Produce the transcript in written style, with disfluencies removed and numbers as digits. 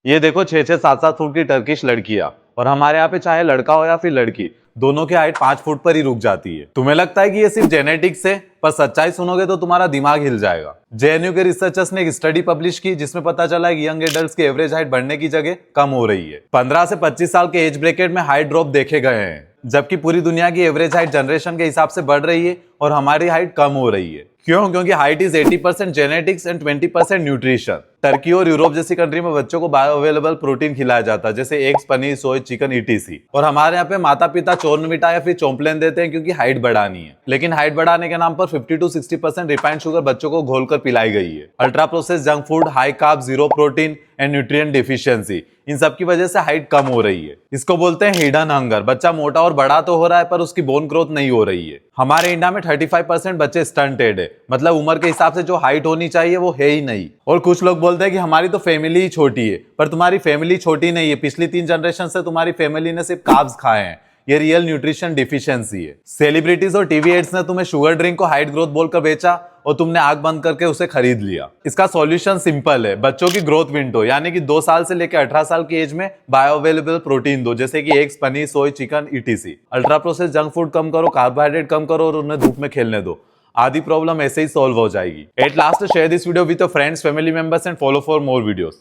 ये देखो 6-6, 7-7 फुट की टर्किश लड़कियां, और हमारे यहाँ पे चाहे लड़का हो या फिर लड़की, दोनों की हाइट 5 फुट पर ही रुक जाती है। तुम्हें लगता है कि ये सिर्फ जेनेटिक्स है, पर सच्चाई सुनोगे तो तुम्हारा दिमाग हिल जाएगा। जेएनयू के रिसर्चर्स ने एक स्टडी पब्लिश की जिसमें पता चला है कि यंग एडल्ट्स की एवरेज हाइट बढ़ने की जगह कम हो रही है। 15 से 25 साल के एज ब्रैकेट में हाइट ड्रॉप देखे गए हैं, जबकि पूरी दुनिया की एवरेज हाइट जनरेशन के हिसाब से बढ़ रही है और हमारी हाइट कम हो रही है। क्यों? क्योंकि height is 80% genetics and 20% nutrition. Turkey और यूरोप जैसी कंट्री में बच्चों को बायो अवेलेबल प्रोटीन खिलाया जाता है, जैसे eggs, paneer, soya, chicken, etc. और हमारे यहाँ पे माता पिता चोरनविटा या फिर चौंपलेन देते हैं क्योंकि हाइट बढ़ानी है। लेकिन हाइट बढ़ाने के नाम पर 50 to 60% रिफाइंड शुगर बच्चों को घोलकर पिलाई गई है। Ultra process junk food, high carb, zero protein and nutrient deficiency, इन सब की वजह से हाइट कम हो रही है। इसको बोलते हैं हिडन हंगर। बच्चा मोटा और बड़ा तो हो रहा है पर उसकी बोन ग्रोथ नहीं हो रही है। हमारे इंडिया में 35% बच्चे स्टंटेड है, मतलब उम्र के हिसाब से जो हाइट होनी चाहिए वो है ही नहीं। और कुछ लोग बोलते हैं कि हमारी तो फैमिली ही छोटी है, पर तुम्हारी फैमिली छोटी नहीं है। पिछली 3 जनरेशन से तुम्हारी फैमिली ने सिर्फ कार्ब्स खाए हैं। ये रियल न्यूट्रिशन डिफिशियंसी है। सेलिब्रिटीज और टीवी एड्स ने तुम्हें शुगर ड्रिंक को हाइट ग्रोथ बोलकर बेचा और तुमने आंख बंद करके उसे खरीद लिया। इसका सॉल्यूशन सिंपल है, बच्चों की ग्रोथ विंडो यानी कि 2 साल से लेकर 18 साल की एज में बायो अवेलेबल प्रोटीन दो, जैसे कि eggs, paneer, soya, chicken, ETC. Ultra process junk food कम करो, कार्बोहाइड्रेट कम करो और उन्हें धूप में खेलने दो। आधी प्रॉब्लम ऐसे ही सॉल्व हो जाएगी। At last share this video with your friends, family members and follow for more videos.